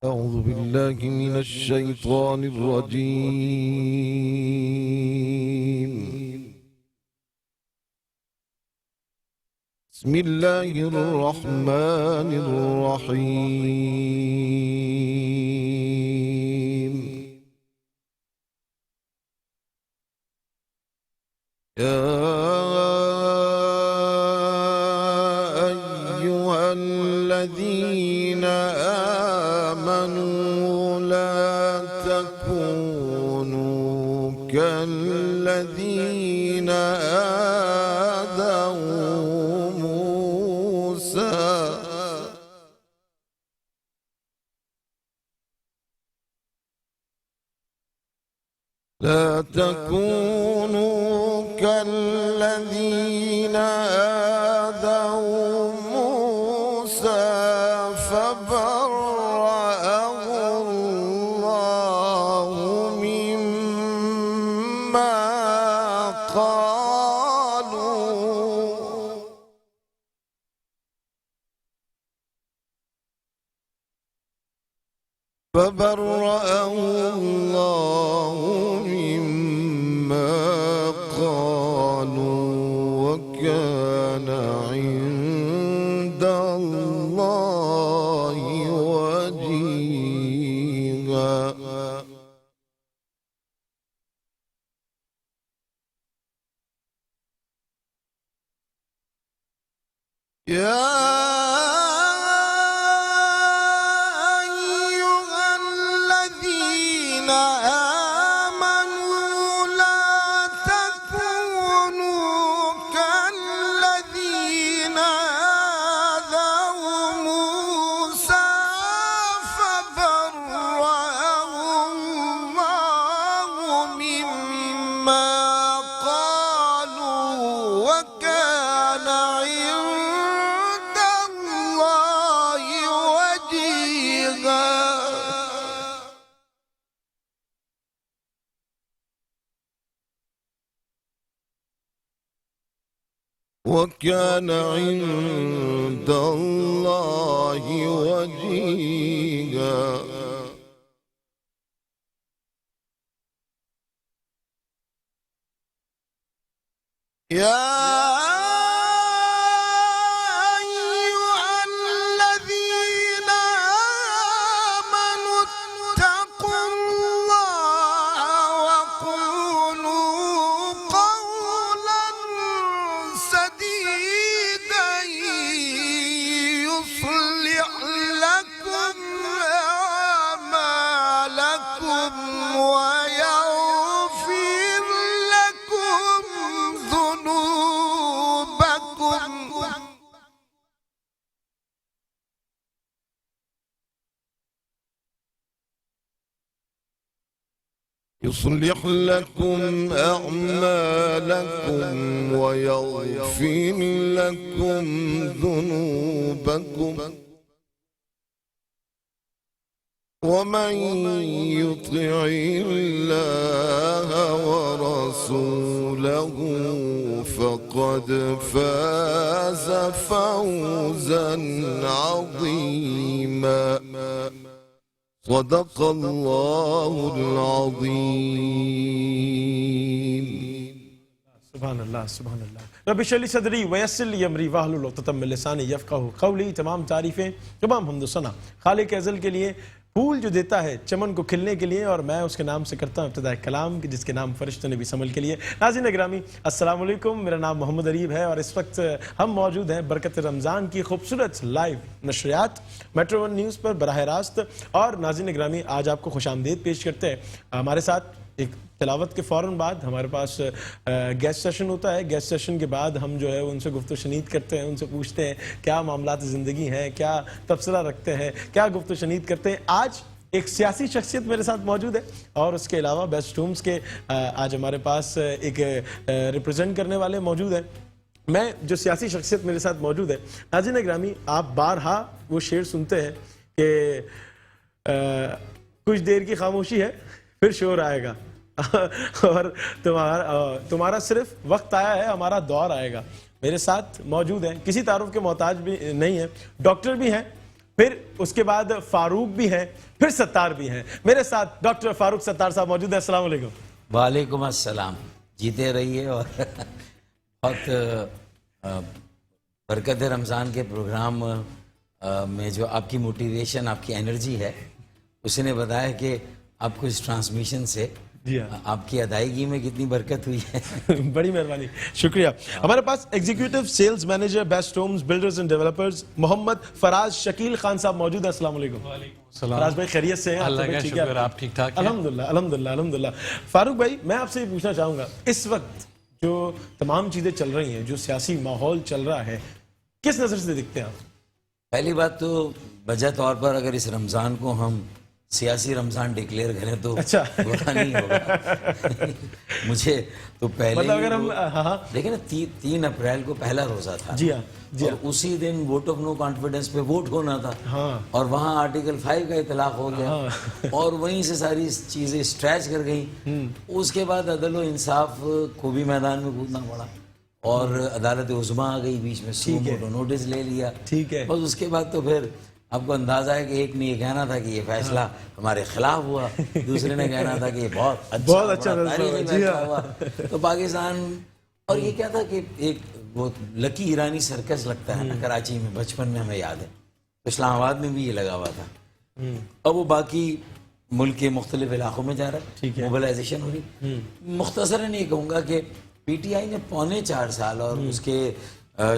أعوذ بالله من الشيطان الرجيم. بسم الله الرحمن الرحيم. يا أيها الذين آمنوا لا تكونوا كالذين آذوا موسى لا تكونوا كالذين آذوا موسى فبرأه الله مما قالوا وكان عند الله وجيها. يا أيها الذين آمنوا لا تكونوا كالذين آذوا موسى فبرأه الله مما قالوا وكان عند الله وجيها. وكان عند الله وجيها. يا أيها الذين آمنوا اتقوا الله وقولوا قولا سديدا يصلح لكم أعمالكم ويغفر لكم ذنوبكم يصلح لكم أعمالكم ويغفر لكم ذنوبكم ومن يطع الله ورسوله فقد فاز فوزا عظيما. صدق الله العظيم. سبحان اللہ سبحان اللہ. رب اشرح لی صدری ویسر لی امری واحلل عقدۃ من لسانی یفقہوا قولی. تمام تعریفیں تمام حمد و ثنا خالق ازل کے لیے، پھول جو دیتا ہے چمن کو کھلنے کے لیے، اور میں اس کے نام سے کرتا ہوں ابتداء کلام جس کے نام فرشتوں نے بھی سنبھل کے لیے. ناظرین گرامی السلام علیکم، میرا نام محمد اریب ہے اور اس وقت ہم موجود ہیں برکت رمضان کی خوبصورت لائیو نشریات میٹرو ون نیوز پر براہ راست. اور ناظرین گرامی آج آپ کو خوش آمدید پیش کرتے ہیں. ہمارے ساتھ ایک تلاوت کے فوراً بعد ہمارے پاس گیسٹ سیشن ہوتا ہے. گیسٹ سیشن کے بعد ہم جو ہے ان سے گفت و شنید کرتے ہیں، ان سے پوچھتے ہیں کیا معاملات زندگی ہیں، کیا تبصرہ رکھتے ہیں، کیا گفت و شنید کرتے ہیں. آج ایک سیاسی شخصیت میرے ساتھ موجود ہے اور اس کے علاوہ بیسٹ ہومز کے آج ہمارے پاس ایک ریپرزینٹ کرنے والے موجود ہیں. میں جو سیاسی شخصیت میرے ساتھ موجود ہے، ناظرین گرامی آپ بارہا وہ شعر سنتے ہیں کہ کچھ دیر کی خاموشی ہے پھر شور آئے گا اور تمہارا صرف وقت آیا ہے، ہمارا دور آئے گا. میرے ساتھ موجود ہیں، کسی تعارف کے محتاج بھی نہیں ہیں، ڈاکٹر بھی ہیں پھر اس کے بعد فاروق بھی ہیں, پھر ستار بھی ہیں. میرے ساتھ ڈاکٹر فاروق ستار صاحب موجود ہیں. السلام علیکم. وعلیکم السلام. جیتے رہیے اور بہت برکت رمضان کے پروگرام میں جو آپ کی موٹیویشن, آپ کی انرجی ہے, اس نے بتایا کہ آپ کو اس ٹرانسمیشن سے جی ہاں, آپ کی ادائیگی میں کتنی برکت ہوئی ہے. بڑی مہربانی, شکریہ. ہمارے پاس executive sales manager best homes builders and developers Muhammad Faraz Shakeel Khan صاحب موجود ہیں. السلام علیکم. فراز بھائی خیریت سے ہیں؟ اللہ کا شکر, آپ ٹھیک ٹھاک ہیں؟ الحمدللہ الحمدللہ الحمدللہ. فاروق بھائی, میں آپ سے یہ پوچھنا چاہوں گا, اس وقت جو تمام چیزیں چل رہی ہیں, جو سیاسی ماحول چل رہا ہے, کس نظر سے دیکھتے ہیں آپ؟ پہلی بات تو وجہ طور پر اگر اس رمضان کو ہم سیاسی رمضان ڈکلیئر کریں تو اچھا برا نہیں ہوگا. مجھے تو پہلے مطلب اگر ہم دیکھیں نا 3 اپریل کو پہلا روزہ تھا, جی ہاں, جی اور اسی دن ووٹ آف نو کانفیڈنس پہ ووٹ ہونا تھا, ہاں, اور وہاں آرٹیکل 5 کا اطلاق ہو گیا, اور وہیں سے ساری چیزیں اسٹریچ کر گئیں. اس کے بعد عدل و انصاف کو بھی میدان میں کودنا پڑا, اور عدالت عظمیٰ آ گئی بیچ میں, سو نوٹس لے لیا. ٹھیک ہے. بس اس کے بعد تو پھر آپ کو اندازہ ہے کہ ایک نے یہ کہنا تھا کہ یہ فیصلہ ہمارے خلاف ہوا, دوسرے نے کہنا تھا کہ یہ بہت اچھا فیصلہ ہوا. تو پاکستان, اور یہ کیا تھا کہ ایک وہ لکی ایرانی سرکس لگتا ہے نا کراچی میں, بچپن میں ہمیں یاد ہے, اسلام آباد میں بھی یہ لگا ہوا تھا. اب وہ باقی ملک کے مختلف علاقوں میں جا رہا ہے, موبلائزیشن ہو رہی. مختصراً یہ کہوں گا کہ پی ٹی آئی نے 4.25 سال, اور اس کے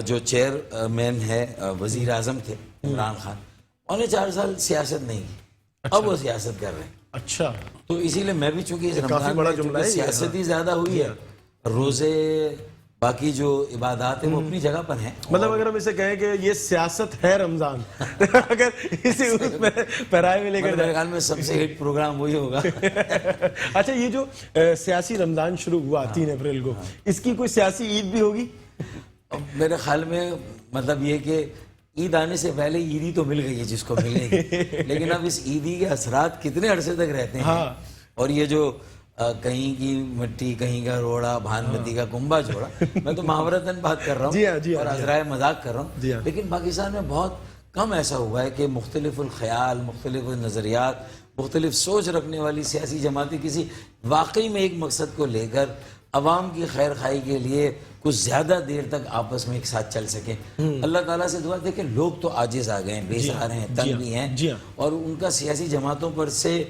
جو چیئر مین ہے وزیر اعظم تھے عمران خان, 4.25 سال سیاست نہیں کی. اب وہ سیاست کر رہے ہیں. اچھا, تو اسی لیے میں بھی چونکہ اس رمضان میں سیاست ہی زیادہ ہوئی ہے, روزے باقی جو عبادات ہیں وہ اپنی جگہ پر ہیں. مطلب اگر ہم اسے کہیں کہ یہ سیاست ہے رمضان, اگر اسی اس میں پیرائے میں لے کر میرے خیال میں سب سے ہٹ پروگرام وہی ہوگا. اچھا, یہ جو سیاسی رمضان شروع ہوا 3 اپریل کو, اس کی کوئی سیاسی عید بھی ہوگی؟ میرے خیال میں مطلب یہ کہ عید آنے سے پہلے عیدی تو مل گئی ہے جس کو ملے گی, لیکن اب اس عیدی کے اثرات کتنے عرصے تک رہتے ہیں. اور یہ جو کہیں کی مٹی کہیں کا روڑا بھانمتی کا کنبا جوڑا, میں تو محاورتاً بات کر رہا ہوں اور عذرائے مذاق کر رہا ہوں, لیکن پاکستان میں بہت کم ایسا ہوا ہے کہ مختلف الخیال, مختلف نظریات, مختلف سوچ رکھنے والی سیاسی جماعتیں کسی واقعی میں ایک مقصد کو لے کر عوام کی خیر خواہی کے لیے کچھ زیادہ دیر تک آپس میں ایک ساتھ چل سکیں. اللہ تعالیٰ سے دعا ہے کہ لوگ تو عاجز آ گئے ہیں, بیزار ہیں, تنگ بھی ہیں, اور ان کا سیاسی جماعتوں پر سے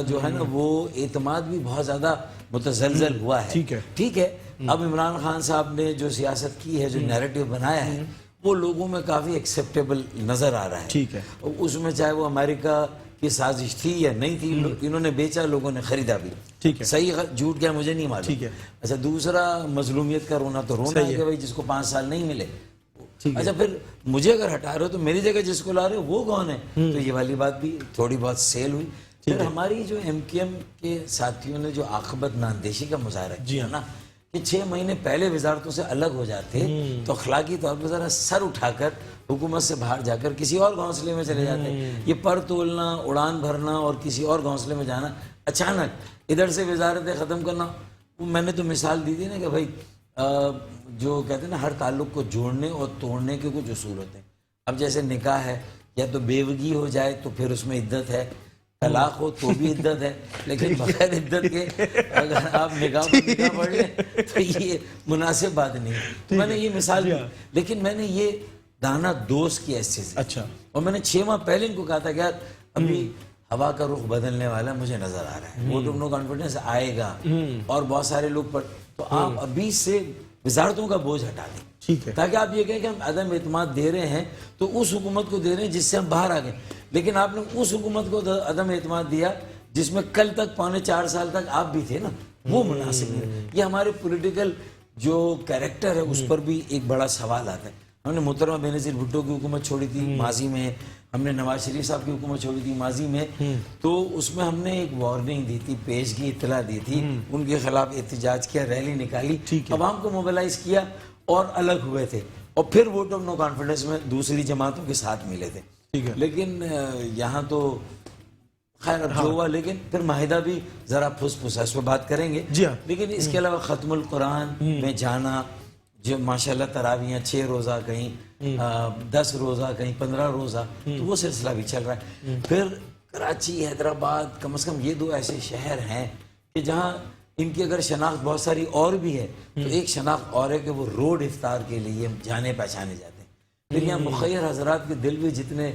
جو ہے نا وہ اعتماد بھی بہت زیادہ متزلزل ہوا ہے. ٹھیک ہے, اب عمران خان صاحب نے جو سیاست کی ہے, جو نیریٹو بنایا ہے, وہ لوگوں میں کافی ایکسیپٹیبل نظر آ رہا ہے. ٹھیک ہے, اس میں چاہے وہ امریکہ کی سازش تھی یا نہیں تھی, انہوں نے بیچا, لوگوں نے خریدا بھی. ٹھیک ہے, صحیح جھوٹ کیا مجھے نہیں معلوم. ٹھیک ہے. اچھا, دوسرا مظلومیت کا رونا تو رونا ہے کہ بھائی جس کو 5 سال نہیں ملے. اچھا, پھر مجھے اگر ہٹا رہے ہو تو میری جگہ جس کو لا رہے ہو وہ کون ہے؟ تو یہ والی بات بھی تھوڑی بہت سیل ہوئی. پھر ہماری جو ایم کیو ایم کے ساتھیوں نے جو عاقبت ناندیشی کا مظاہرہ کیا نا کہ 6 مہینے پہلے وزارتوں سے الگ ہو جاتے تو اخلاقی طور پر ذرا سر اٹھا کر حکومت سے باہر جا کر کسی اور گھونسلے میں چلے جاتے. یہ پر تولنا, اڑان بھرنا اور کسی اور گھونسلے میں جانا, اچانک ادھر سے وزارتیں ختم کرنا. میں نے تو مثال دی تھی نا کہ بھائی جو کہتے ہیں نا ہر تعلق کو جوڑنے اور توڑنے کے کچھ اصول ہوتے ہیں. اب جیسے نکاح ہے, یا تو بیوگی ہو جائے تو پھر اس میں عدت ہے, طلاق ہو تو بھی عدت ہے, لیکن بغیر عدت کے اگر آپ نکاح پڑھ لیں تو یہ مناسب بات نہیں. میں نے یہ مثال دی, لیکن میں نے یہ دانا دوست کی حیثیت سے. اچھا, اور میں نے 6 ماہ پہلے ان کو کہا تھا کہ یار ابھی ہوا کا رخ بدلنے والا مجھے نظر آ رہا ہے, ووٹ آف نو کانفیڈنس آئے گا اور بہت سارے لوگ پر, تو آپ ابھی سے وزارتوں کا بوجھ ہٹا دیں. ٹھیک ہے, تاکہ آپ یہ کہیں کہ ہم عدم اعتماد دے رہے ہیں تو اس حکومت کو دے رہے ہیں جس سے ہم باہر آ گئے, لیکن آپ نے اس حکومت کو عدم اعتماد دیا جس میں کل تک 4.25 سال تک آپ بھی تھے نا, وہ مناسب نہیں. یہ ہمارے پولیٹیکل جو کیریکٹر ہے اس پر بھی ایک بڑا سوال آتا ہے. ہم نے محترمہ بینظیر بھٹو کی حکومت چھوڑی تھی ماضی میں, ہم نے نواز شریف صاحب کی حکومت چھوڑی تھی ماضی میں, تو اس میں ہم نے ایک وارننگ دی تھی, پیشگی اطلاع دی تھی, ان کے خلاف احتجاج کیا, ریلی نکالی, عوام کو موبلائز کیا اور الگ ہوئے تھے, اور پھر ووٹ آف نو کانفیڈنس میں دوسری جماعتوں کے ساتھ ملے تھے. لیکن یہاں تو خیر اب جو ہوا, لیکن پھر معاہدہ بھی ذرا پھس پھسا, اس پہ بات کریں گے. لیکن اس کے علاوہ ختم القرآن میں جانا, جو ماشاءاللہ تراویحیں 6 روزہ کہیں 10 روزہ کہیں 15 روزہ، تو وہ سلسلہ بھی چل رہا ہے. پھر کراچی، حیدرآباد، کم از کم یہ 2 ایسے شہر ہیں کہ جہاں ان کی اگر شناخت بہت ساری اور بھی ہے تو ایک شناخت اور ہے کہ وہ روڈ افطار کے لیے جانے پہچانے جاتے ہیں. پھر یہاں مخیر حضرات کے دل بھی جتنے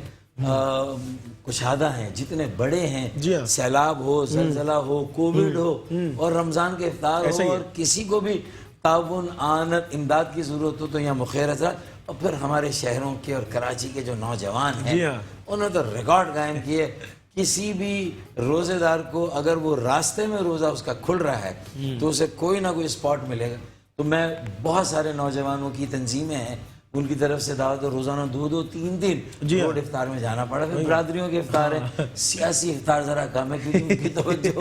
کشادہ ہیں، جتنے بڑے ہیں، سیلاب ہو، زلزلہ ہو، کووڈ ہو اور رمضان کے افطار ہو اور کسی کو بھی تعاون، آنت، امداد کی ضرورت ہو تو یہاں مخیر حضرات. اور پھر ہمارے شہروں کے اور کراچی کے جو نوجوان ہیں انہوں نے تو ریکارڈ قائم کیے. کسی بھی روزے دار کو اگر وہ راستے میں روزہ اس کا کھل رہا ہے تو اسے کوئی نہ کوئی اسپاٹ ملے گا. تو میں بہت سارے نوجوانوں کی تنظیمیں ہیں ان کی طرف سے دعوت، روزانہ 2-2 3-3 روڈ افطار میں جانا پڑا. پھر برادریوں کے افطار ہے، سیاسی افطار ذرا کم ہے کیونکہ ان کی توجہ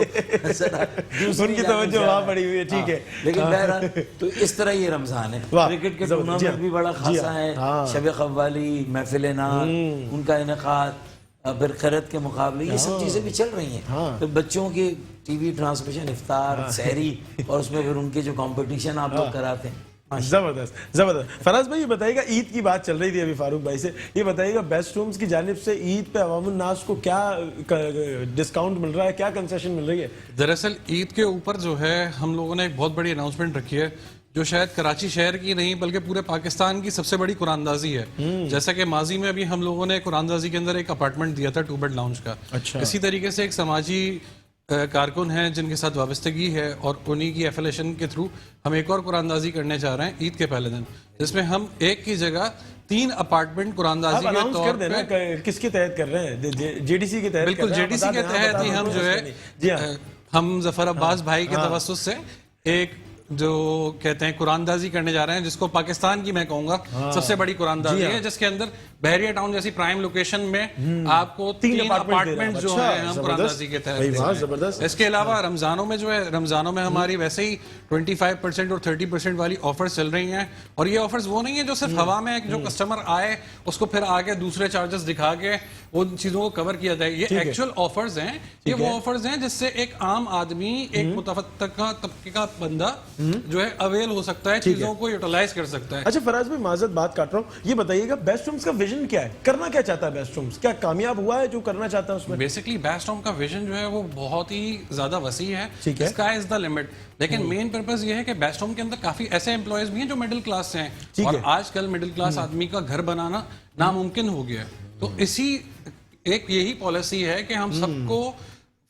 وہاں پڑی ہوئی ہے. ٹھیک ہے، لیکن بہرحال تو اس طرح یہ رمضان ہے. کرکٹ کے ٹورنامنٹ بھی بڑا خاصا ہے، شب قوالی، محفل نعت، ان کا انعقاد، پھر خیرت کے مقابلے، یہ سب چیزیں بھی چل رہی ہیں. تو بچوں کی ٹی وی ٹرانسمیشن، افطار، سحری، اور اس میں پھر ان کے جو کمپٹیشن آپ لوگ کراتے ہیں. زبردست زبردست. فراز بھائی یہ بتائیے گا، عید کی بات چل رہی تھی ابھی فاروق بھائی سے، یہ بتائیے گا بیسٹ ہومز کی جانب سے عید پہ عوام الناس کو کیا ڈسکاؤنٹ مل رہا ہے، کیا کنسیشن مل رہی ہے؟ دراصل عید کے اوپر جو ہے ہم لوگوں نے ایک بہت بڑی اناؤنسمنٹ رکھی ہے جو شاید کراچی شہر کی نہیں بلکہ پورے پاکستان کی سب سے بڑی قرآن اندازی ہے. جیسا کہ ماضی میں ابھی ہم لوگوں نے قرآن اندازی کے اندر ایک اپارٹمنٹ دیا تھا 2 بیڈ لاؤنج کا. اسی طریقے سے ایک سماجی کارکن ہیں جن کے ساتھ وابستگی ہے اور انہی کی ایفیلیشن کے تھرو ہم ایک اور قرآن اندازی کرنے چاہ رہے ہیں عید کے پہلے دن، جس میں ہم ایک کی جگہ 3 اپارٹمنٹ قرآن اندازی کے طور پہ. کس کے تحت کر رہے ہیں؟ جے ڈی سی کے تحت؟ بالکل جے ڈی سی کے تحت ہی ہم جو ہے ہم ظفر عباس بھائی کے توسط سے ایک جو کہتے ہیں قرآن اندازی کرنے جا رہے ہیں جس کو پاکستان کی میں کہوں گا سب سے بڑی قرآن اندازی ہے، جس کے اندر بحریہ ٹاؤن جیسی پرائم لوکیشن میں آپ کو 3 اپارٹمنٹ جو ہیں ہم قرآن اندازی کے تحت. اس کے علاوہ رمضانوں میں جو ہے رمضانوں میں ہماری ویسے ہی 25% اور 30% والی آفرز چل رہی ہیں. اور یہ آفرز وہ نہیں ہیں جو صرف ہوا میں جو کسٹمر آئے اس کو پھر آگے دوسرے چارجز دکھا کے ان چیزوں کو کور کیا جائے. یہ ایکچوئل آفرز ہیں، یہ وہ آفرز ہیں جس سے ایک عام آدمی، ایک متوسطہ طبقے کا بندہ جو ہے اویل ہو سکتا ہے، چیزوں کو یوٹیلائز کر سکتا ہے. اچھا فراز بھائی معذرت بات کاٹ رہا ہوں، یہ بتائیے گا بیسٹ ہومز کا ویژن کیا ہے، کرنا کیا چاہتا ہے بیسٹ ہومز، کیا کامیاب ہوا ہے جو کرنا چاہتا ہے اس میں؟ بیسکلی بیسٹ ہوم کا ویژن جو ہے وہ بہت ہی زیادہ وسیع ہے، اسکائی از دا لمٹ. لیکن مین پرپز یہ ہے کہ بیسٹ ہوم کے اندر کافی ایسے امپلائیز بھی ہیں جو مڈل کلاس سے ہیں اور آج کل مڈل کلاس آدمی کا گھر بنانا ناممکن ہو گیا ہے. تو اسی ایک یہی پالیسی ہے کہ ہم سب کو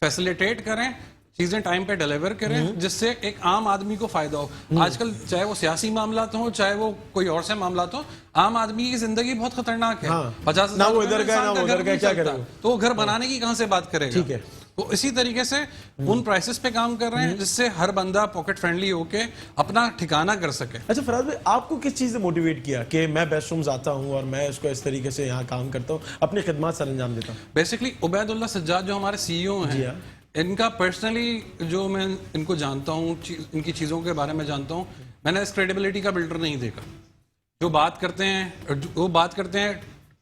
فیسیلیٹیٹ کریں، چیزیں ٹائم پہ ڈیلیور کریں جس سے ایک عام آدمی کو فائدہ ہو. آج کل چاہے وہ سیاسی معاملات ہوں چاہے وہ کوئی اور سے معاملات ہوں، عام آدمی کی زندگی بہت خطرناک ہے. 50,000 تو وہ گھر بنانے کی کہاں سے بات کرے گا؟ تو اسی طریقے سے ان پرائسز پہ کام کر رہے ہیں جس سے ہر بندہ پاکٹ فرینڈلی ہو کے اپنا ٹھکانہ کر سکے. اچھا فراز بھائی آپ کو کس چیز نے موٹیویٹ کیا کہ میں بیسٹ ہومز آتا ہوں اور میں اس کو اس طریقے سے یہاں کام کرتا ہوں، اپنی خدمات سر انجام دیتا ہوں؟ بیسکلی عبید اللہ سجاد جو ہمارے سی ای او ہیں، ان کا پرسنلی جو میں ان کو جانتا ہوں، ان کی چیزوں کے بارے میں جانتا ہوں، میں نے اس کریڈیبلٹی کا بلڈر نہیں دیکھا. جو بات کرتے ہیں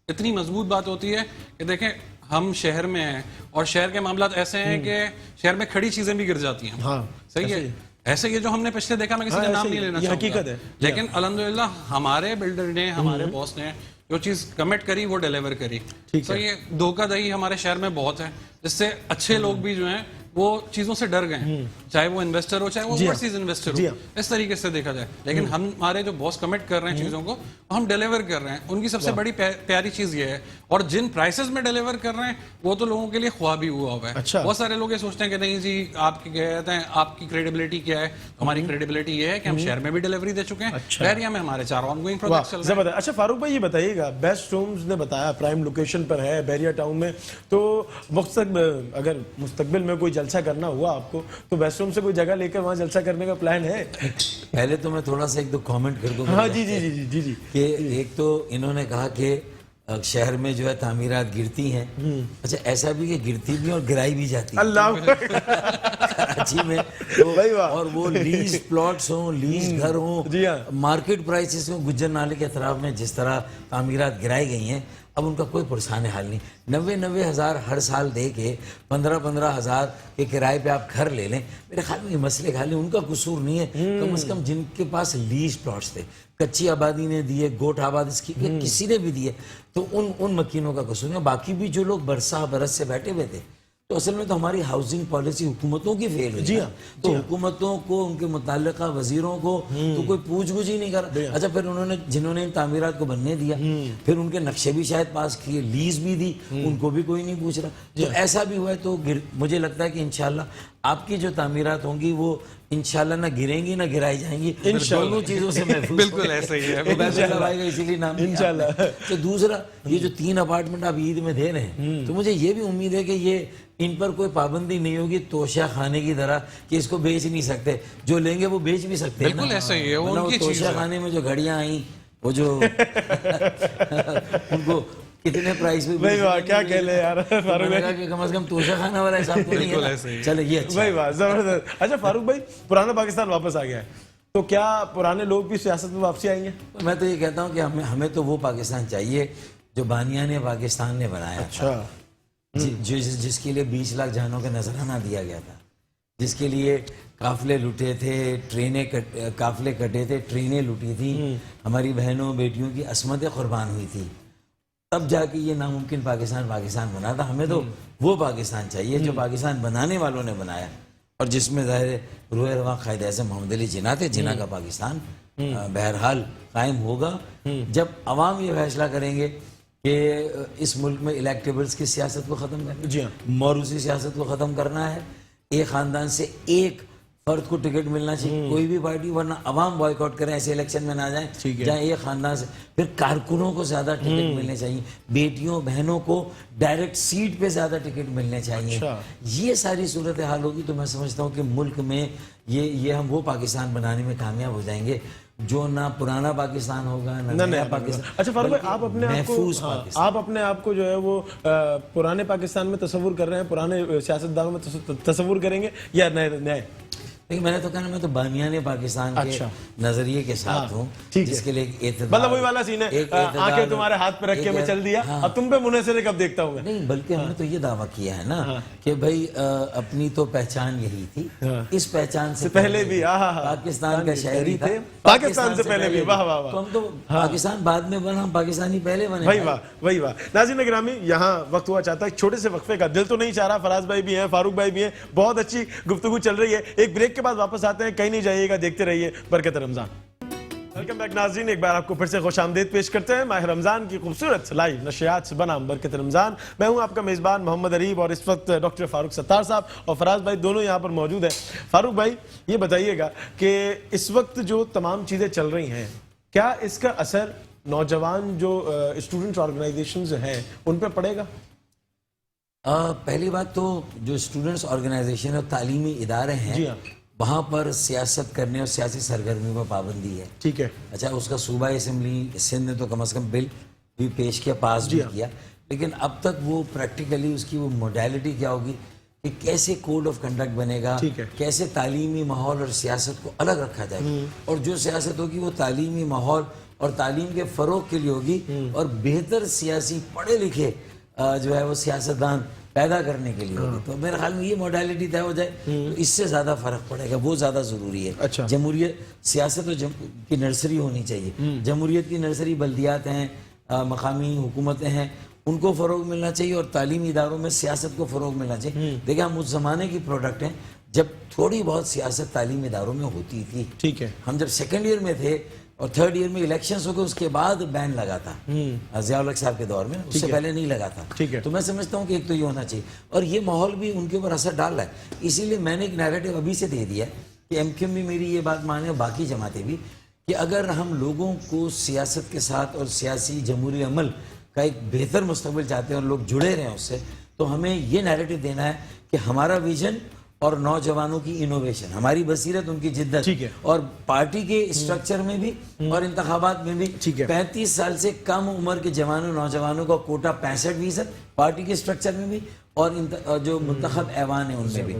اتنی مضبوط بات ہوتی ہے کہ دیکھیں ہم شہر میں ہیں اور شہر کے معاملات ایسے ہیں کہ شہر میں کھڑی چیزیں بھی گر جاتی ہیں. صحیح ہے، ایسے یہ جو ہم نے پچھلے دیکھا، میں کسی کا نام نہیں لینا چاہوں گا، لیکن الحمدللہ ہمارے بلڈر نے، ہمارے باس نے جو چیز کمٹ کری وہ ڈیلیور کری. تو یہ دھوکہ دہی ہمارے شہر میں بہت ہے جس سے اچھے لوگ بھی جو ہیں وہ چیزوں سے ڈر گئے ہیں، چاہے وہ انویسٹر ہو چاہے وہ اوورسیز انویسٹر ہو. اس طریقے سے دیکھا جائے، لیکن ہمارے جو باس کمٹ کر رہے ہیں چیزوں کو ہم ڈیلیور کر رہے ہیں. ان کی سب سے بڑی پیاری چیز یہ ہے، اور جن پرائسز میں ڈیلیور کر رہے ہیں وہ تو لوگوں کے لیے خوابی ہوا ہوا ہے. بہت سارے لوگ یہ سوچتے ہیں کہ نہیں جی آپ کی کہتے ہیں آپ کی کریڈیبلٹی کیا ہے. ہماری کریڈیبلٹی یہ ہے کہ ہم شہر میں بھی ڈیلیوری دے چکے ہیں، بحریہ میں ہمارے 4 آن گوئنگ پروجیکٹس چل رہے ہیں. اچھا فاروق بھائی یہ بتائیے گا، بیسٹ ہومز نے بتایا پرائم لوکیشن پر ہے بحریہ ٹاؤن میں، تو اگر مستقبل میں کوئی جلسہ کرنا ہوا آپ کو تو بیسٹ ہوم سے کوئی جگہ لے کر وہاں جلسہ کرنے کا پلان ہے؟ پہلے تو میں تھوڑا سا 1-2 کامنٹ کر دوں. ہاں جی کہ ایک تو انہوں نے کہا کہ شہر میں جو ہے تعمیرات گرتی ہیں. اچھا ایسا بھی کہ گرتی بھی اور گرائی بھی جاتی ہے. اللہ کراچی میں تو بھائی واہ۔ اور وہ لیز پلاٹس ہوں، لیز گھر ہوں، جی ہاں۔ مارکیٹ پرائسز ہوں، گجر نالے کے اطراف میں جس طرح تعمیرات گرائی گئی ہیں، اب ان کا کوئی پرسان حال نہیں. 90 ہزار ہر سال دے کے 15 ہزار کے کرائے پہ آپ گھر لے لیں، میرے خیال میں یہ مسئلے حال نہیں. ان کا قصور نہیں ہے، کم از کم جن کے پاس لیز پلاٹس تھے، کچی آبادی نے دیے، گوٹ آباد اس کی کسی نے بھی دیے، تو ان مکینوں کا قصور نہیں. باقی بھی جو لوگ برسہ برس سے بیٹھے ہوئے تھے، تو اصل میں تو ہماری ہاؤسنگ پالیسی حکومتوں کی فیل ہوئی. تو حکومتوں کو، ان کے متعلقہ وزیروں کو تو کوئی پوچھ گچھ ہی نہیں کر. اچھا پھر جنہوں نے ان تعمیرات کو بننے دیا، پھر ان کے نقشے بھی شاید پاس کیے، لیز بھی دی، ان کو بھی کوئی نہیں پوچھ رہا. تو ایسا بھی ہوا ہے. تو مجھے لگتا ہے کہ انشاءاللہ آپ کی جو تعمیرات ہوں گی وہ انشاءاللہ نہ گریں گی نہ گرائی جائیں گی، دونوں چیزوں سے محفوظ. بالکل ایسا ہی ہے. اسی لیے نام انشاءاللہ. تو دوسرا یہ جو 3 اپارٹمنٹ آپ عید میں دے رہے ہیں، تو مجھے یہ بھی امید ہے کہ یہ ان پر کوئی پابندی نہیں ہوگی توشہ خانے کی طرح کہ اس کو بیچ نہیں سکتے. جو لیں گے وہ بیچ بھی سکتے ہیں. بالکل ایسا ہی ہے. وہ توشہ خانے میں جو گھڑیاں آئیں، وہ جو ان کو کتنے پرائز پہ بھائی واہ کیا کہہ لے یار فاروق بھائی، کہ کم از کم توشہ خانہ والا حساب تو نہیں ہے. چلے یہ اچھا بھائی واہ زبردست. اچھا فاروق بھائی، پرانا پاکستان واپس آ گیا ہے، تو کیا پرانے لوگ بھی سیاست میں واپسی آئیں گے؟ میں تو یہ کہتا ہوں کہ ہمیں تو وہ پاکستان چاہیے جو بانیان پاکستان نے بنایا تھا، جس کے لیے 20 لاکھ جانوں کا نذرانہ دیا گیا تھا، جس کے لیے قافلے لٹے تھے، قافلے کٹے تھے، ٹرینیں لٹی تھیں، ہماری بہنوں بیٹیوں کی عصمتیں قربان ہوئی تھی، تب جا کے یہ ناممکن پاکستان بنا تھا. ہمیں تو وہ پاکستان چاہیے جو پاکستان بنانے والوں نے بنایا، اور جس میں ظاہر روح رواں قائد اعظم محمد علی جناح تھے. جناح کا پاکستان بہرحال قائم ہوگا جب عوام یہ فیصلہ کریں گے کہ اس ملک میں الیکٹیبلز کی سیاست کو ختم کرنا ہے، موروثی سیاست کو ختم کرنا ہے. ایک خاندان سے ایک فرد کو ٹکٹ ملنا چاہیے، کوئی بھی پارٹی، ورنہ عوام بائیکاٹ کریں، ایسے الیکشن میں نہ جائیں جہاں ایک خاندان سے. پھر کارکنوں کو زیادہ ٹکٹ ملنے چاہیے، بیٹیوں بہنوں کو ڈائریکٹ سیٹ پہ زیادہ ٹکٹ ملنے چاہیے. یہ ساری صورتحال ہوگی تو میں سمجھتا ہوں کہ ملک میں یہ ہم وہ پاکستان بنانے میں کامیاب ہو جائیں گے جو نہ پرانا پاکستان ہوگا نہ نیا پاکستان. اچھا فاروق بھائی، آپ اپنے آپ کو جو ہے وہ پرانے پاکستان میں تصور کر رہے ہیں، پرانے سیاستدانوں میں تصور کریں گے یا نئے؟ لیکن میں نے تو کہا میں تو بانیان پاکستان کے نظریے کے ساتھ ہوں، جس کے لیے مطلب وہی والا سین ہے، آنکھیں تمہارے ہاتھ پہ رکھ کے میں چل دیا، اب تم پہ منحصر کب دیکھتا ہوں میں. نہیں، بلکہ ہم نے تو یہ دعویٰ کیا ہے نا کہ بھائی اپنی تو پہچان یہی تھی، اس پہچان سے پہلے بھی پاکستان کا شہری تھے، پاکستان سے پہلے بھی. واہ واہ واہ. تو ہم تو پاکستان بعد میں بنا، ہم پاکستانی پہلے بنے. وہی واہ وہی واہ. ناظرین گرامی، یہاں وقت ہوا چاہتا ہے چھوٹے سے وقفے کا، دل تو نہیں چاہ رہا. فراز بھائی بھی ہیں، فاروق بھائی بھی ہیں، بہت اچھی گفتگو چل رہی ہے. ایک بریک کے بعد واپس آتے ہیں، کہیں نہیں جائیے گا، دیکھتے رہیے برکت رمضان. ویلکم بیک ناظرین، ایک بار آپ کو پھر سے خوش آمدید پیش کرتے ہیں ماہ رمضان کی خوبصورت لائیو نشریات بنام برکت رمضان. میں ہوں آپ کا میزبان محمد عریب، اور اس وقت ڈاکٹر فاروق ستار صاحب اور فراز بھائی دونوں یہاں پر موجود ہیں. فاروق بھائی یہ بتائیے گا کہ اس وقت جو تمام چیزیں چل رہی ہیں، کیا اس کا اثر نوجوان جو اسٹوڈنٹ آرگنائزیشنز ہیں ان پہ پڑے گا؟ پہلی بات تو جو اسٹوڈنٹس آرگنائزیشن اور تعلیمی ادارے ہیں وہاں پر سیاست کرنے اور سیاسی سرگرمیوں پر پابندی ہے. ٹھیک ہے. اچھا، اس کا صوبائی اسمبلی سندھ نے تو کم از کم بل بھی پیش کیا، پاس بھی کیا، لیکن اب تک وہ پریکٹیکلی اس کی وہ موڈیلٹی کیا ہوگی کہ کیسے کوڈ آف کنڈکٹ بنے گا، کیسے تعلیمی ماحول اور سیاست کو الگ رکھا جائے گا، اور جو سیاست ہوگی وہ تعلیمی ماحول اور تعلیم کے فروغ کے لیے ہوگی، اور بہتر سیاسی پڑھے لکھے جو ہے وہ سیاستدان پیدا کرنے کے لیے ہوگی. تو میرے خیال میں یہ موڈیلٹی طے ہو جائے تو اس سے زیادہ فرق پڑے گا، وہ زیادہ ضروری ہے. جمہوریت سیاست کی نرسری ہونی چاہیے. جمہوریت کی نرسری بلدیات ہیں، مقامی حکومتیں ہیں، ان کو فروغ ملنا چاہیے، اور تعلیمی اداروں میں سیاست کو فروغ ملنا چاہیے. دیکھیں ہم اس زمانے کی پروڈکٹ ہیں جب تھوڑی بہت سیاست تعلیمی اداروں میں ہوتی تھی. ٹھیک ہے. ہم جب سیکنڈ ایئر میں تھے اور تھرڈ ایئر میں الیکشنز ہو گئے، اس کے بعد بین لگا تھا ضیاء الحق صاحب کے دور میں، اس سے پہلے نہیں لگا تھا. تو میں سمجھتا ہوں کہ ایک تو یہ ہونا چاہیے، اور یہ ماحول بھی ان کے اوپر اثر ڈال رہا ہے. اسی لیے میں نے ایک نیریٹو ابھی سے دے دیا کہ ایم کیو ایم بھی میری یہ بات مانے اور باقی جماعتیں بھی، کہ اگر ہم لوگوں کو سیاست کے ساتھ اور سیاسی جمہوری عمل کا ایک بہتر مستقبل چاہتے ہیں اور لوگ جڑے رہیں اس سے، تو ہمیں یہ نیریٹو دینا ہے کہ ہمارا ویژن اور نوجوانوں کی انوویشن، ہماری بصیرت، ان کی جدت، اور پارٹی کے اسٹرکچر میں بھی اور انتخابات میں بھی 35 سال سے کم عمر کے جوانوں نوجوانوں کا کوٹا 65% پارٹی کے اسٹرکچر میں بھی، اور جو منتخب ایوان ہیں ان میں بھی.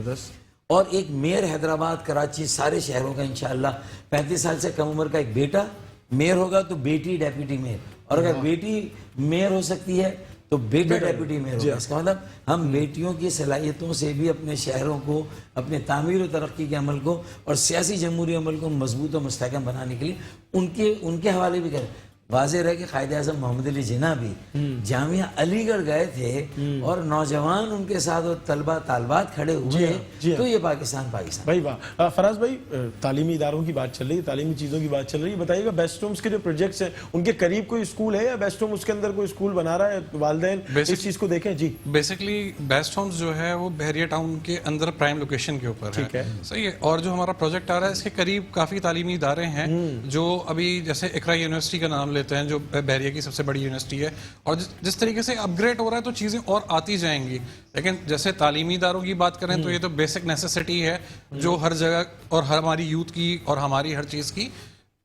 اور ایک میئر حیدرآباد، کراچی، سارے شہروں کا انشاءاللہ 35 سال سے کم عمر کا ایک بیٹا میئر ہوگا تو بیٹی ڈیپٹی میئر، اور اگر بیٹی میئر ہو سکتی ہے تو بیٹا ڈیپٹی میئر ہوگا. اس کا مطلب ہم بیٹیوں کی صلاحیتوں سے بھی اپنے شہروں کو، اپنے تعمیر و ترقی کے عمل کو اور سیاسی جمہوری عمل کو مضبوط و مستحکم بنانے کے لیے ان کے حوالے بھی کریں. واضح رہے کہ قائد اعظم محمد علی جناح بھی جامعہ علی گڑھ گئے تھے اور نوجوان ان کے ساتھ اور طلبہ طالبات کھڑے ہوئے تو یہ پاکستان بھائی واہ. فراز بھائی، تعلیمی اداروں کی بات چل رہی ہے، تعلیمی چیزوں کی بات چل رہی ہے، بتائیے گا بیسٹ ہومز کے جو پروجیکٹس ہیں ان کے قریب کوئی اسکول ہے یا بیسٹ ہوم اس کے اندر کوئی اسکول بنا رہا ہے؟ والدین اس چیز کو دیکھیں. جی بیسکلی بیسٹ ہومز جو ہے وہ بحریہ ٹاؤن کے اندر پرائم لوکیشن کے اوپر ہے. صحیح ہے. اور جو ہمارا پروجیکٹ آ رہا ہے اس کے قریب کافی تعلیمی ادارے ہیں جو ابھی جیسے اقرا یونیورسٹی کا نام لیتے ہیں جو بحریہ کی سب سے بڑی یونیورسٹی ہے، اور جس طریقے سے اپ گریڈ ہو رہا ہے تو چیزیں اور آتی جائیں گی. لیکن جیسے تعلیمی اداروں کی بات کریں تو یہ تو بیسک نیسیسٹی ہے جو ہر جگہ اور ہماری یوتھ کی اور ہماری ہر چیز کی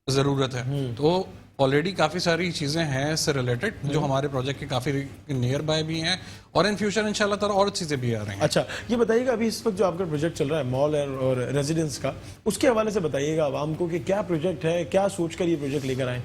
ضرورت ہے. تو آلریڈی کافی ساری چیزیں ہیں اس سے ریلیٹڈ جو ہمارے پروجیکٹ کے کافی نیئر بائی بھی ہیں، اور ان فیوچر انشاءاللہ تعالی اور چیزیں بھی آ رہی ہیں. اچھا یہ بتائیے گا ابھی اس وقت جو آپ کا پروجیکٹ چل رہا ہے مال اور ریزیڈنس کا، اس کے حوالے سے بتائیے گا عوام کو کہ کیا پروجیکٹ ہے، کیا سوچ کر یہ پروجیکٹ لے کر آئیں؟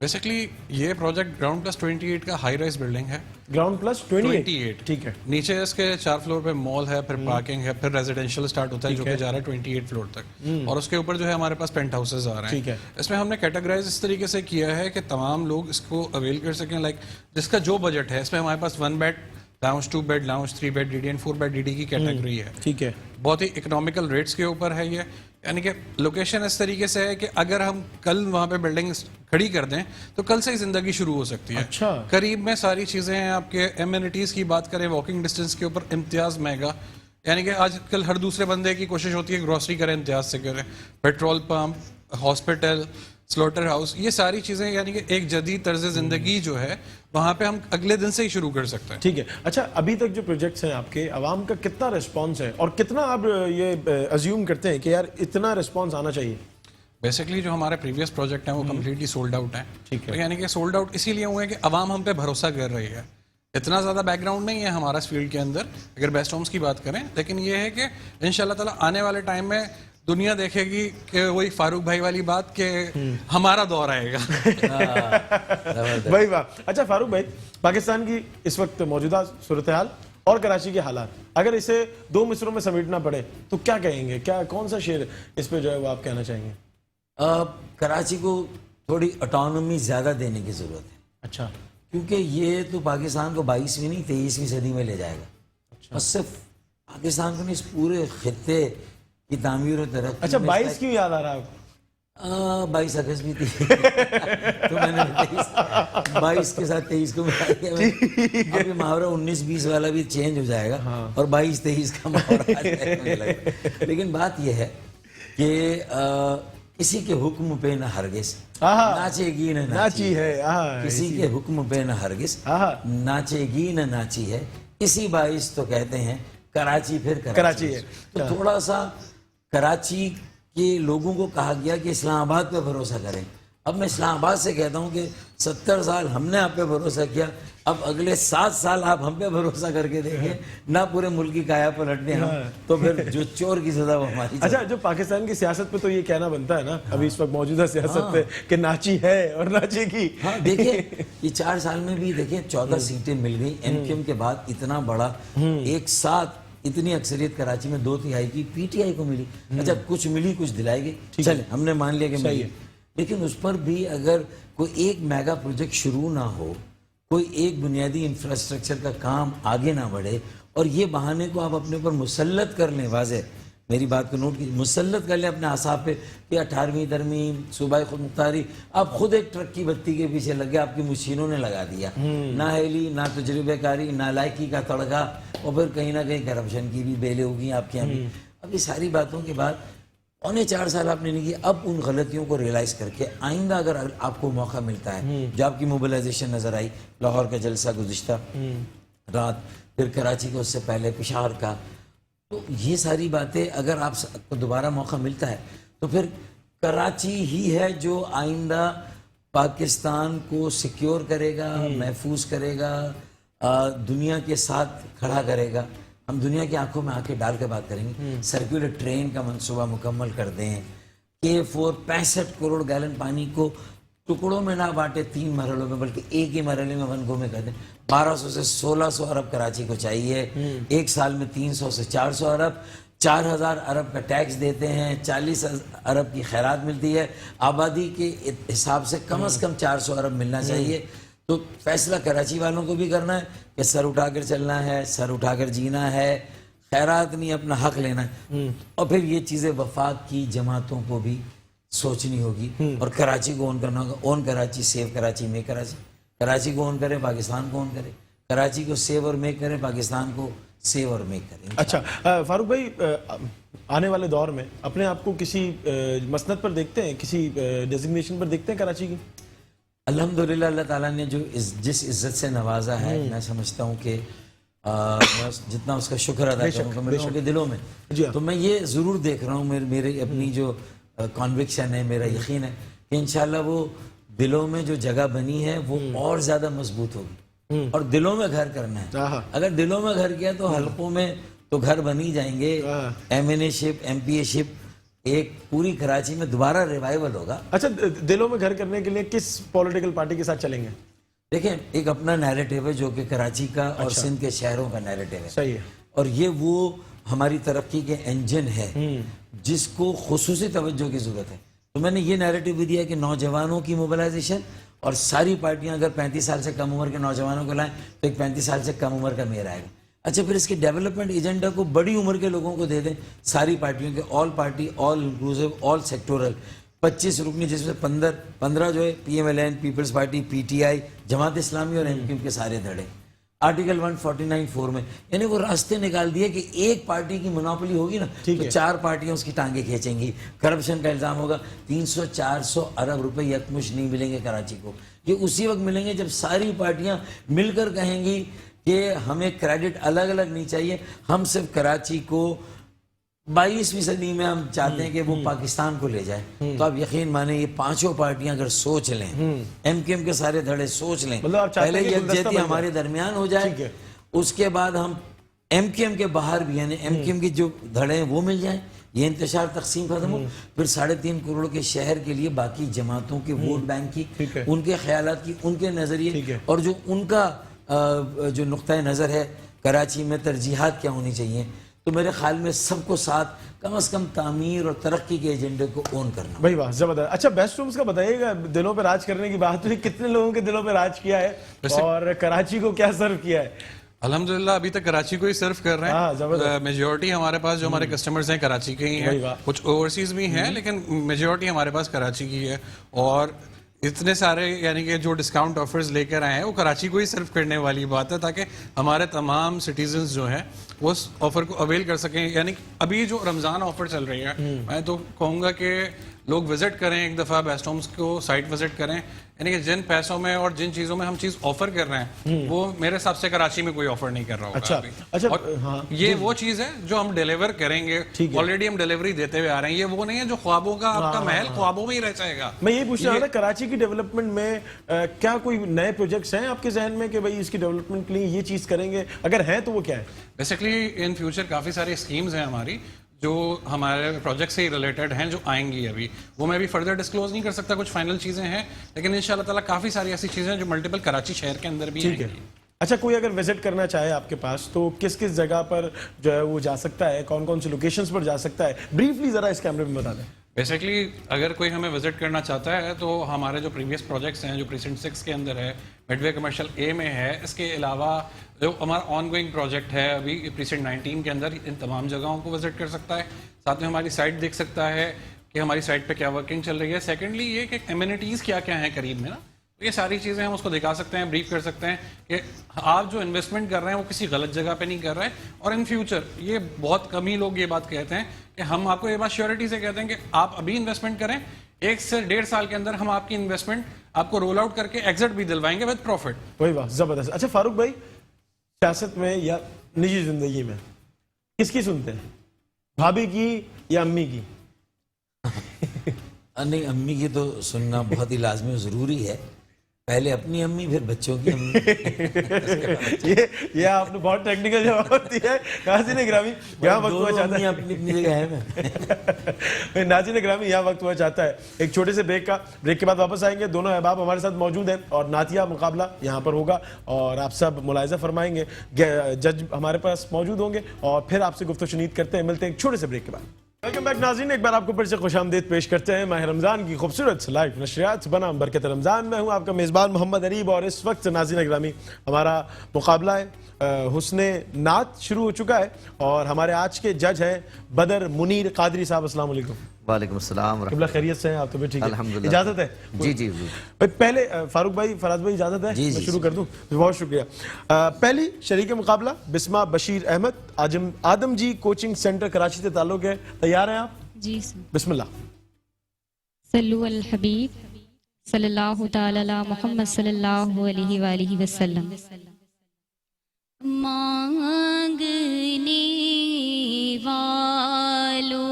بیسکلی یہ پروجیکٹ گراؤنڈ پلس 28 کا ہائی رائز بلڈنگ ہے. گراؤنڈ پلس 28 ٹھیک ہے. نیچے اس کے 4 فلور پہ مال ہے، پھر پارکنگ ہے، پھر ریزیڈینشیل سٹارٹ ہوتا ہے جو کہ جا رہا ہے 28 فلور تک، اور اس کے اوپر جو ہے ہمارے پاس پینٹ ہاؤسز آ رہے ہیں. اس میں ہم نے کیٹیگرائز اس طریقے سے کیا ہے کہ تمام لوگ اس کو اویل کر سکیں، لائک جس کا جو بجٹ ہے. اس میں ہمارے پاس 1 bed lounge, 2 bed lounge, 3 bed D D and 4 bed D D کی کیٹیگری ہے. ٹھیک ہے. بہت ہی اکنامیکل ریٹس کے اوپر ہے یہ، یعنی کہ لوکیشن اس طریقے سے ہے کہ اگر ہم کل وہاں پہ بلڈنگ کھڑی کر دیں تو کل سے ہی زندگی شروع ہو سکتی ہے. اچھا. قریب میں ساری چیزیں ہیں. آپ کے ایمینٹیز کی بات کریں، واکنگ ڈسٹینس کے اوپر امتیاز مہنگا، یعنی کہ آج کل ہر دوسرے بندے کی کوشش ہوتی ہے گروسری کریں امتیاز سے کریں. Petrol pump, hospital, slaughter house, یہ ساری چیزیں یعنی کہ ایک جدید طرز زندگی جو ہے وہاں پہ ہم اگلے دن سے ہی شروع کر سکتے ہیں. ٹھیک ہے. اچھا ابھی تک جو پروجیکٹس ہیں آپ کے، عوام کا کتنا ریسپانس ہے اور کتنا آپ یہ ازیوم کرتے ہیں کہ یار اتنا ریسپانس آنا چاہیے؟ بیسکلی جو ہمارے پریویس پروجیکٹ ہیں وہ کمپلیٹلی سولڈ آؤٹ ہیں. ٹھیک ہے. یعنی کہ سولڈ آؤٹ اسی لیے ہوئے ہیں کہ عوام ہم پہ بھروسہ کر رہی ہے. اتنا زیادہ بیک گراؤنڈ نہیں ہے ہمارا اس فیلڈ کے اندر اگر بیسٹ ہومز کی بات کریں، لیکن یہ ہے کہ انشاءاللہ تعالی آنے والے ٹائم میں دنیا دیکھے گی کہ وہی فاروق بھائی والی بات کہ ہمارا دور آئے گا. بھائی واہ. اچھا فاروق بھائی، پاکستان کی اس وقت موجودہ صورتحال اور کراچی کے حالات، اگر اسے 2 مصروں میں سمیٹنا پڑے تو کیا کہیں گے؟ کون سا شعر اس پہ جو ہے وہ آپ کہنا چاہیں گے؟ کراچی کو تھوڑی اٹانومی زیادہ دینے کی ضرورت ہے. اچھا. کیونکہ یہ تو پاکستان کو 22ویں نہیں 23ویں صدی میں لے جائے گا. اور صرف پاکستان کو نہیں، اس پورے خطے کی تعمیر و ترقی. اچھا 22 کیوں یاد آ رہا ہے آپ؟ 22 اگست بھی تھی تو میں نے 22 کے ساتھ 23 کو ملا دیا. ابھی محاورہ 19-20 والا بھی چینج ہو جائے گا اور 22-23 کا محاورہ آ جائے گا. لیکن بات یہ ہے کہ کسی کے حکم پہ نہ ہرگز ناچے گی نہ ناچی ہے. کسی کے حکم پہ نہ ہرگز ناچے گی نہ ناچی ہے. اسی باعث تو کہتے ہیں کراچی پھر کراچی ہے. تو تھوڑا سا کراچی کے لوگوں کو کہا گیا کہ اسلام آباد پہ بھروسہ کریں. اب میں اسلام آباد سے کہتا ہوں کہ 70 سال ہم نے آپ پہ بھروسہ کیا، اب اگلے 7 سال آپ ہم پہ بھروسہ کر کے دیکھیں نہ پورے ملک کی کایا پلٹنے ہم تو پھر جو چور کی سزا وہ ہماری. اچھا جو پاکستان کی سیاست پہ تو یہ کہنا بنتا ہے نا ابھی اس وقت موجودہ سیاست پہ کہ ناچی ہے اور ناچے گی. ہاں دیکھیں یہ 4 سال میں بھی دیکھیں 14 سیٹیں مل گئی. ایم کیو ایم کے بعد اتنا بڑا ایک ساتھ اتنی اکثریت کراچی میں 2/3 کی پی ٹی آئی کو ملی. اچھا کچھ ملی کچھ دلائے گی، چلے ہم نے مان لیا کہ ملی، لیکن اس پر بھی اگر کوئی ایک میگا پروجیکٹ شروع نہ ہو، کوئی ایک بنیادی انفراسٹرکچر کا کام آگے نہ بڑھے، اور یہ بہانے کو آپ اپنے اوپر مسلط کر لیں، واضح میری بات کو نوٹ کیجیے، مسلط کر لیں اپنے اعصاب پہ کہ 18ویں ترمیم، صوبائی خود مختاری، آپ خود ایک ٹرک کی بتی کے پیچھے لگ گئے، آپ کی مشینوں نے لگا دیا. نہ ہیلی، نہ تجربہ کاری، نہ لائکی کا تڑکا، اور پھر کہیں نہ کہیں کرپشن کی بھی بیلیں ہوگی آپ کے یہاں بھی. اب یہ ساری باتوں کے بعد 4.25 سال آپ نے نہیں کیا. اب ان غلطیوں کو ریئلائز کر کے آئندہ اگر آپ کو موقع ملتا ہے، جو آپ کی موبلائزیشن نظر آئی، لاہور کا جلسہ گزشتہ رات، پھر کراچی کا اس سے پہلے پشاور کا، تو یہ ساری باتیں اگر آپ کو دوبارہ موقع ملتا ہے تو پھر کراچی ہی ہے جو آئندہ پاکستان کو سیکیور کرے گا، محفوظ کرے گا، دنیا کے ساتھ کھڑا کرے گا. ہم دنیا کی آنکھوں میں آنکھیں ڈال کے بات کریں گے. سرکولر ٹرین کا منصوبہ مکمل کر دیں. K4 65 کروڑ گیلن پانی کو ٹکڑوں میں نہ بانٹے 3 مرحلوں میں بلکہ ایک ہی مرحلے میں 1 گو میں کر دیں. 1200 سے 1600 ارب کراچی کو چاہیے. ایک سال میں 300 سے 400 ارب. 4000 ارب کا ٹیکس دیتے ہیں. 40 ارب کی خیرات ملتی ہے. آبادی کے حساب سے کم از کم 400 ارب ملنا چاہیے. تو فیصلہ کراچی والوں کو بھی کرنا ہے کہ سر اٹھا کر چلنا ہے, سر اٹھا کر جینا ہے, خیرات نہیں اپنا حق لینا ہے. اور پھر یہ چیزیں وفاق کی جماعتوں کو بھی سوچنی ہوگی اور کراچی کو اون کرنا ہوگا. اون کراچی, سیو کراچی, میک کراچی. کراچی کو اون کرے, پاکستان کو اون کرے. کراچی کو سیو اور میک کرے, پاکستان کو سیو اور میک کرے. اچھا فاروق بھائی, آنے والے دور میں اپنے آپ کو کسی مسند پر دیکھتے ہیں, کسی ڈیزگنیشن پر دیکھتے ہیں کراچی کی؟ الحمدللہ اللہ تعالیٰ نے جو جس عزت سے نوازا ہے, میں سمجھتا ہوں کہ میں جتنا اس کا شکر ادا کروں گا میرے لوگوں کے دلوں میں, تو میں یہ ضرور دیکھ رہا ہوں, میرے اپنی جو کانوکشن ہے, میرا یقین ہے کہ انشاءاللہ وہ دلوں میں جو جگہ بنی ہے وہ اور زیادہ مضبوط ہوگی. اور دلوں میں گھر کرنا ہے. اگر دلوں میں گھر کیا تو حلقوں میں تو گھر بن ہی جائیں گے. ایم این اے شپ, ایم پی اے شپ ایک پوری کراچی میں دوبارہ ریوائیول ہوگا. اچھا, دلوں میں گھر کرنے کے لیے کس پولیٹیکل پارٹی کے ساتھ چلیں گے؟ دیکھیں, ایک اپنا نیریٹو ہے جو کہ کراچی کا اور سندھ کے شہروں کا نیریٹو ہے. صحیح ہے. اور یہ وہ ہماری ترقی کے انجن ہے جس کو خصوصی توجہ کی ضرورت ہے. تو میں نے یہ نیریٹو بھی دیا کہ نوجوانوں کی موبلائزیشن, اور ساری پارٹیاں اگر 35 سال سے کم عمر کے نوجوانوں کو لائیں تو ایک 35 سال سے کم عمر کا میئر آئے گا. اچھا, پھر اس کے ڈیولپمنٹ ایجنڈا کو بڑی عمر کے لوگوں کو دے دیں, ساری پارٹیوں کے, all party, all inclusive, all sectoral. 25 رکنی جس میں 15 جو ہے P M L N, peoples party, P T I, Jamaat Islami اور ایم کیو ایم کے سارے دھڑے. آرٹیکل 149(4) میں یعنی وہ راستے نکال دیے کہ ایک پارٹی کی منوپلی ہوگی نا تو 4 پارٹیاں اس کی ٹانگیں کھینچیں گی. کرپشن کا الزام ہوگا. 300-400 ارب روپے یکمش نہیں ملیں گے کراچی کو. یہ اسی وقت ملیں گے جب ساری پارٹیاں مل کر کہیں گی کہ ہمیں کریڈٹ الگ الگ نہیں چاہیے, ہم صرف کراچی کو 22ویں صدی میں ہم چاہتے ہیں کہ وہ پاکستان کو لے جائے. تو آپ یقین مانیں یہ 5 پارٹیاں اگر سوچ لیں, ایم کیو ایم کے سارے دھڑے سوچ لیں, پہلے یکجہتی ہمارے درمیان ہو جائے, اس کے بعد ہم ایم کیو ایم کے باہر بھی یعنی ایم کیو ایم کی جو دھڑے ہیں وہ مل جائیں, یہ انتشار تقسیم ختم ہو, پھر 3.5 کروڑ کے شہر کے لیے باقی جماعتوں کے ووٹ بینک کی, ان کے خیالات کی, ان کے نظریے اور جو ان کا جو نقطۂ نظر ہے کراچی میں ترجیحات کیا ہونی چاہیے. تو میرے خیال میں سب کو ساتھ کم از کم تعمیر اور ترقی کے ایجنڈے کو اون کرنا. بھائی واہ, زبردست. اچھا, بیسٹ رومز کا بتائیے گا, دلوں پہ راج کرنے کی بات ہوئی, کتنے لوگوں کے دلوں پہ راج کیا ہے اور کراچی کو کیا سرو کیا ہے؟ الحمدللہ ابھی تک کراچی کو ہی سرو کر رہے ہیں. میجورٹی ہمارے پاس جو ہمارے کسٹمرز ہیں کراچی کے ہی ہیں, کچھ اوورسیز بھی ہیں لیکن میجورٹی ہمارے پاس کراچی کی ہے. اور اتنے سارے یعنی کہ جو ڈسکاؤنٹ آفرز لے کر آئے ہیں وہ کراچی کو ہی سرو کرنے والی بات ہے تاکہ ہمارے تمام سٹیزنز جو ہیں وہ اس آفر کو اویل کر سکیں. یعنی ابھی جو رمضان آفر چل رہی ہے, میں تو کہوں گا کہ لوگ وزٹ کریں ایک دفعہ, بیسٹ ہومز کو سائٹ وزٹ کریں. یعنی کہ جن پیسوں میں اور جن چیزوں میں ہم چیز آفر کر رہے ہیں وہ میرے حساب سے کراچی میں کوئی آفر نہیں کر رہا ہوگا. اور یہ وہ چیز ہے جو ہم ڈیلیور کریں گے, آلریڈی ہم ڈیلیوری دیتے ہوئے آ رہے ہیں. یہ وہ نہیں ہے جو خوابوں کا آپ کا محل خوابوں میں ہی رہ جائے گا. میں یہ پوچھ رہا تھا کراچی کی ڈیولپمنٹ میں کیا کوئی نئے پروجیکٹس ہیں آپ کے ذہن میں کہ بھائی اس کی ڈیولپمنٹ کے لیے یہ چیز کریں گے, اگر ہیں تو وہ کیا ہے؟ بیسکلی ان فیوچر کافی ساری اسکیمز ہیں ہماری جو ہمارے پروجیکٹ سے ہی ریلیٹڈ ہیں جو آئیں گی. ابھی وہ میں بھی فردر ڈسکلوز نہیں کر سکتا, کچھ فائنل چیزیں ہیں, لیکن انشاءاللہ تعالیٰ کافی ساری ایسی چیزیں ہیں جو ملٹیپل کراچی شہر کے اندر بھی ہیں. اچھا, کوئی اگر وزٹ کرنا چاہے آپ کے پاس تو کس کس جگہ پر جو ہے وہ جا سکتا ہے, کون کون سی لوکیشنز پر جا سکتا ہے, بریفلی ذرا اس کیمرے میں بتا دیں. بیسکلی اگر کوئی ہمیں وزٹ کرنا چاہتا ہے تو ہمارے جو پریویس پروجیکٹس ہیں جو پریسنٹ 6 کے اندر ہے, مڈ وے کمرشل اے میں ہے, اس کے علاوہ جو ہمارا آن گوئنگ پروجیکٹ ہے ابھی پریسنٹ 19 کے اندر, ان تمام جگہوں کو وزٹ کر سکتا ہے. ساتھ میں ہماری سائٹ دیکھ سکتا ہے کہ ہماری سائٹ پہ کیا ورکنگ چل رہی ہے. سیکنڈلی یہ کہ ایمینٹیز کیا کیا ہیں قریب میں نا, یہ ساری چیزیں ہم اس کو دکھا سکتے ہیں, بریف کر سکتے ہیں کہ آپ جو انویسٹمنٹ کر رہے ہیں وہ کسی غلط جگہ پہ نہیں کر رہے. اور ان فیوچر یہ بہت کم ہی لوگ یہ بات کہتے ہیں کہ ہم آپ کو یہ بات شیورٹی سے کہتے ہیں کہ آپ ابھی انویسٹمنٹ کریں, 1 سے 1.5 سال کے اندر ہم آپ کی انویسٹمنٹ آپ کو رول آؤٹ کر کے ایگزٹ بھی دلوائیں گے ود پروفٹ. وہی بات, زبردست. اچھا فاروق بھائی, سیاست میں یا نجی زندگی میں کس کی سنتے ہیں, بھابھی کی یا امی کی؟ نہیں, امی کی تو سننا بہت ہی لازمی و ضروری ہے, پہلے اپنی امی پھر بچوں کی امی. یہ آپ نے بہت ٹیکنیکل جواب دیا ہے. ناظرین گرامی یہاں وقت ہوا چاہتا ہے اپنی اپنی جگہ ہے. ناظرین گرامی یہاں وقت ہوا چاہتا ہے ایک چھوٹے سے بریک کے بعد واپس آئیں گے. دونوں احباب ہمارے ساتھ موجود ہیں اور نعتیہ مقابلہ یہاں پر ہوگا اور آپ سب ملاحظہ فرمائیں گے. جج ہمارے پاس موجود ہوں گے اور پھر آپ سے گفت و شنید کرتے ہیں. ملتے ہیں ایک چھوٹے سے بریک کے بعد. ویلکم بیک ناظرین, ایک بار آپ کو پھر سے خوش آمدید پیش کرتے ہیں ماہ رمضان کی خوبصورت لائیو نشریات بنام برکت رمضان. میں ہوں آپ کا میزبان محمد عریب اور اس وقت ناظرین گرامی ہمارا مقابلہ ہے حسن نعت شروع ہو چکا ہے اور ہمارے آج کے جج ہیں بدر منیر قادری صاحب. السلام علیکم. وعلیکم السلام ورحمۃ قبلہ خیریت سے ہیں آپ؟ تو بھی ٹھیک ہے, الحمدللہ. اجازت ہے؟ جی جی جی. پہلے فاروق بھائی, فراز بھائی اجازت ہے میں شروع کر دوں؟ بہت شکریہ. پہلی شریک مقابلہ بسمہ بشیر احمد آدم جی کوچنگ سینٹر کراچی سے تعلق ہے. تیار ہیں آپ؟ جی سر. بسم اللہ. صلو علی الحبیب صلی اللہ تعالی علی محمد صلی اللہ علیہ وآلہ وسلم. مانگنے والو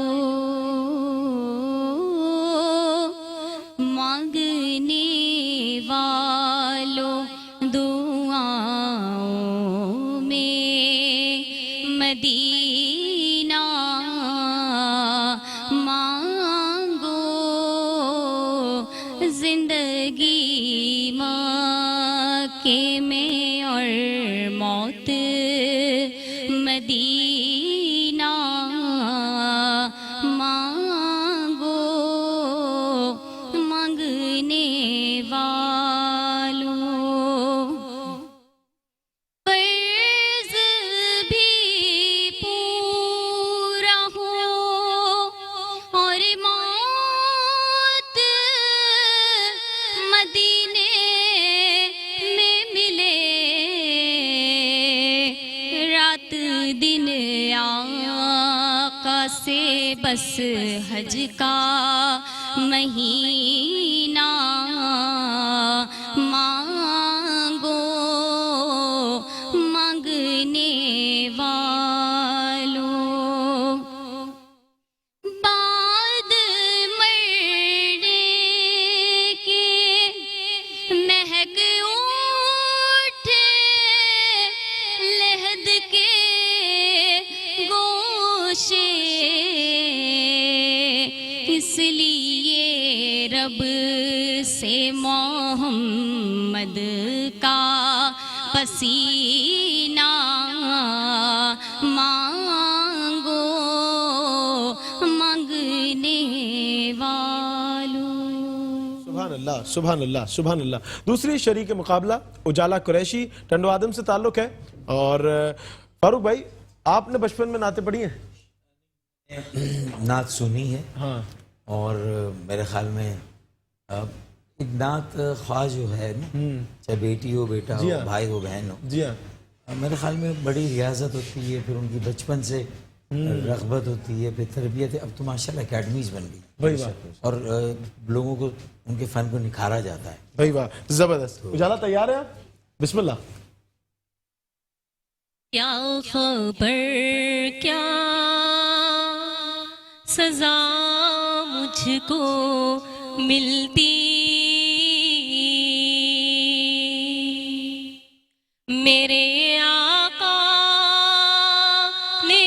مانگنے والو دعاؤں میں مدینہ مانگو, زندگی مکے میں اور موت مدینہ مانگو, مانگنے والوں قرض بھی پورا ہو اور موت مدینے میں ملے, رات دن آقا سے بس حج کا مہینہ مانگو, مانگنے والوں بعد مرنے کے مہک اٹھے لحد کے گوشے, اس لیے رب سے محمد کا پسینہ مانگو, مانگنے والوں. سبحان اللہ سبحان اللہ سبحان اللہ. دوسری شریک مقابلہ اجالا قریشی ٹنڈو آدم سے تعلق ہے اور فاروق بھائی آپ نے بچپن میں نعتیں پڑھی ہیں؟ نعت سنی ہے ہاں, اور میرے خیال میں ایک نعت خواہ جو ہے نا, چاہے بیٹی ہو بیٹا ہو بھائی ہو بہن ہو, جی ہاں, میرے خیال میں بڑی ریاضت ہوتی ہے, پھر ان کی بچپن سے رغبت ہوتی ہے, پھر تربیت ہے. اب تو ماشاءاللہ اکیڈمیز بن گئی بھائی واہ اور لوگوں کو ان کے فن کو نکھارا جاتا ہے. بھائی واہ زبردست. اجالا تیار ہے آپ؟ بسم اللہ. کیا خبر کیا سزا مجھ کو ملتی, میرے آقا نے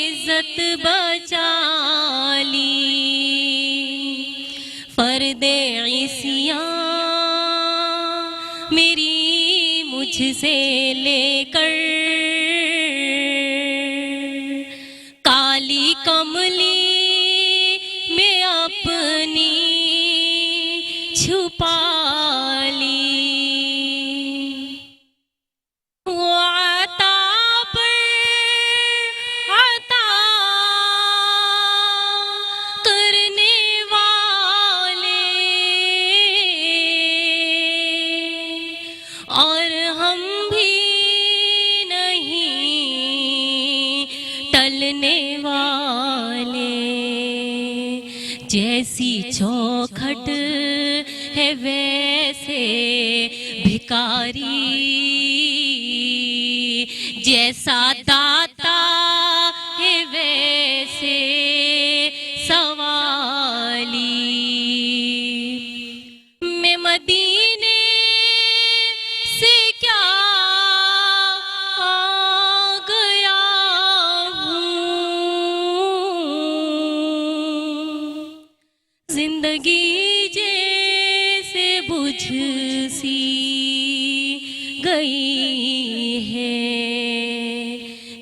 عزت بچا لی, فرد عصیاں میری مجھ سے لے کر کالی کملی میں اپنی چھپا لی, وہ عطا پر عطا کرنے والے اور ہم بھی نہیں ٹلنے والے, جیسی چوکھٹ ہے ویسے بھکاری, جیسا داتا ہے ویسے سوالی, میں مدینے زندگی جیسے بجھ سی گئی ہے،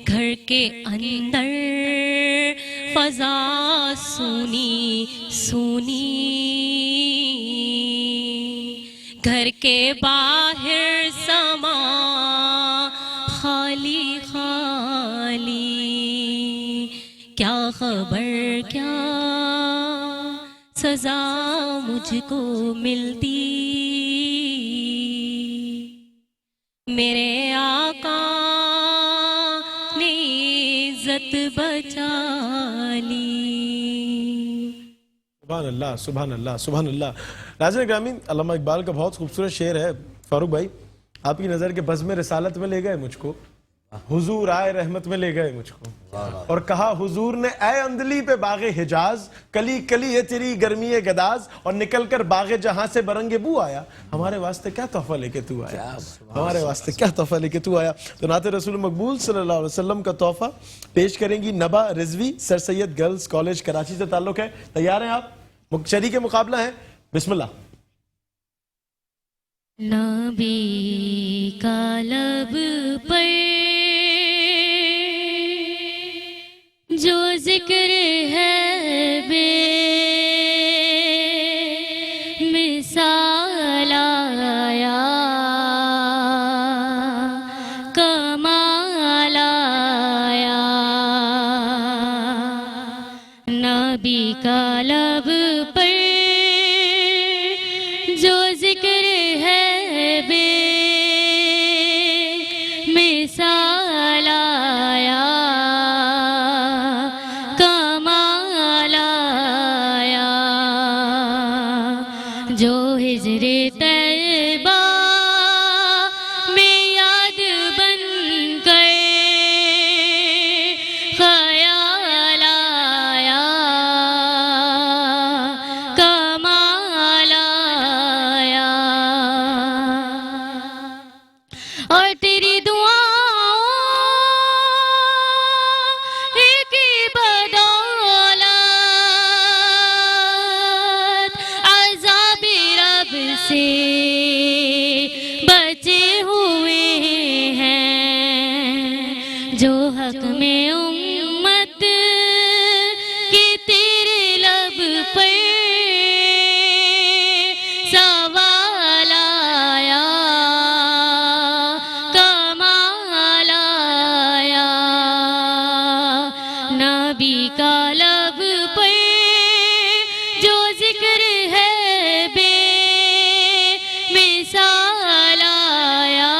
گھر کے اندر فضا سونی سونی، گھر کے باہر سما خالی خالی، کیا خبر کیا سزا مجھ کو ملتی، میرے آقا نے عزت بچا لی۔ سبحان اللہ سبحان اللہ سبحان اللہ۔ ناظرین گرامی، علامہ اقبال کا بہت خوبصورت شعر ہے۔ فاروق بھائی، آپ کی نظر کے بزم رسالت میں لے گئے مجھ کو، حضور آئے رحمت میں لے گئے مجھ کو، اور کہا حضور نے اے اندلی پہ باغ حجاز، کلی کلی ہے تیری گرمی گداز، اور نکل کر باغ جہاں سے برنگ بو آیا، ہمارے واسطے کیا تحفہ لے کے تو آیا، ہمارے واسطے کیا تحفہ لے کے تو آیا۔ تو نعت رسول مقبول صلی اللہ علیہ وسلم کا تحفہ پیش کریں گی نبا رضوی، سر سید گرلز کالج کراچی سے تعلق ہے۔ تیار ہیں آپ؟ شریک مقابلہ ہے، بسم اللہ۔ نبی کا لب پر جو ذکر ہے بے مثال آیا، کمال آیا، نبی کا لب پر جو ذکر ہے بے مثال آیا، کمال آیا، جو ہجر طیبہ میں یاد بن کر خیال آیا، کمال آیا، اور تیری دعاؤں کی بدولت عذاب رب سے بچے ہوئے ہیں، جو حق میں امت کی تیرے لب پر سوال آیا، کمال آیا، نبی کا لب پر جو ذکر ہے بے مثال آیا،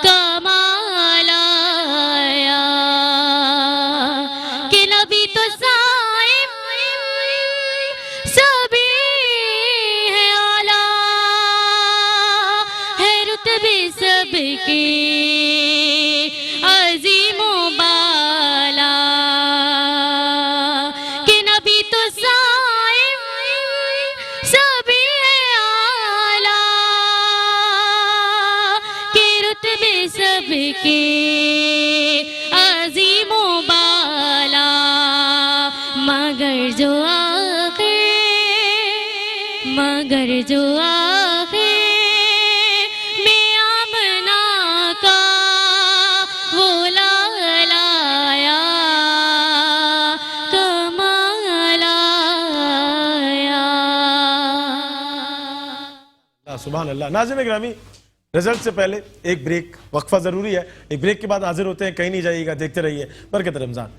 کمال آیا، کہ نبی تو صائم سبھی ہے اعلیٰ، ہے رتبے سب کے عظیم و بالا، کہ نبی تو صائم سبھی ہے اعلیٰ، کہ رتبے سب کے عظیم و بالا، مگر جو آخر میں آمنہ کا وہ لال آیا، کمال آیا۔ سبحان اللہ۔ ناظرین گرامی، رزلٹ سے پہلے ایک بریک، وقفہ ضروری ہے، ایک بریک کے بعد حاضر ہوتے ہیں، کہیں نہیں جائیے گا، دیکھتے رہیے برکت رمضان۔